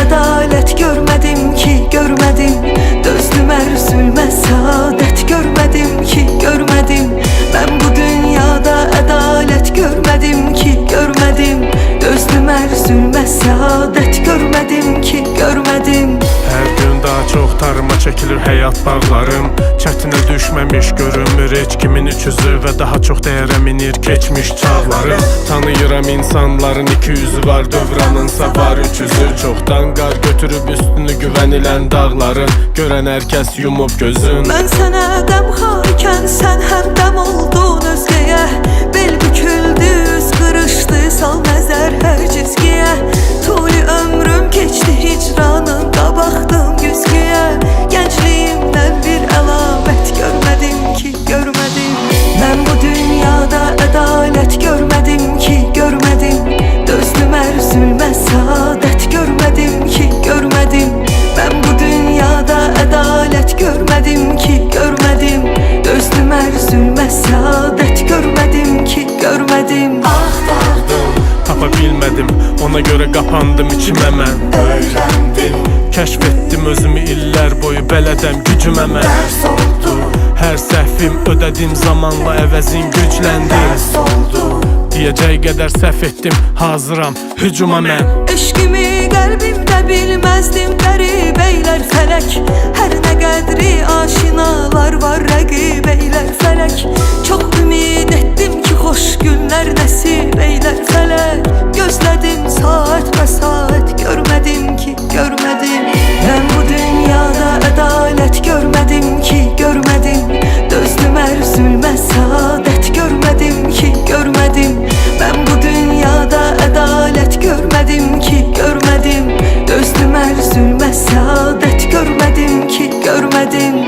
ədalət görmədim ki, görmədim. Dözdüm hər zülmə, səadət görmədim ki, görmədim. Mən bu dünyada ədalət görmədim ki, görmədim. Dözdüm hər zülmə, səadət görmədim ki, görmədim. Hər gün daha çox tarıma çəkilir həyat bağlarım. Çətinə düşməmiş görünmür heç kimin üçüzü və daha çox dəyərə minir keçmiş çağlarım. Tanıyıram insanların iki yüzü var, dövranınsa var üç yüzü. Çoxdan qar götürüb üstünü güvənilən dağların, görən hər kəs yumub gözün. Mən sənə dəmxarkən sən həm dəm oldun özgəyə. Bel büküldü, üz qırışdı, sal nəzər hər cizgiyə. Tuli ömrüm keçdi hicranında, baxdım güzgüyə. Gəncliyimdən bir əlamət görmədim ki, görmədim. Mən bu dünyada ədalət görmədim ki, görmədim. Dözdüm hər zülmə, səadət görmədim ki, görmədim. Mən bu dünyada ədalət görmədim ki, görmədim. Dözdüm hər zülmə, səadət görmədim ki, görmədim. Axtardım, tapa bilmədim, ona görə qapandım içimə mən. öyrəndim, Kəşf etdim özümü illər boyu, bələdəm gücümə mən. dərs oldu, Hər səhvim ödədim zamanla, əvəzin gücləndi. dərs oldu. Deyəcək qədər səhv etdim, hazıram hücuma mən. Eşqimi qəlbimdə bilməzdim, qərib eylər fələk. Hər nə qədri aşinalar var, rəqib eylər fələk. Çox ümid etdim ki, xoş günlər nəsib eylər fələk. Gözlədim saat və saat, görmədim ki, görmədim. Mən bu dünyada ədalət görmədim ki, görmədim. Dözdüm hər zülmə, səadət görmədim ki, görmədim. Mən bu dünyada ədalət görmədim ki, görmədim. Dözdüm hər zülmə, səadət görmədim ki, görmədim.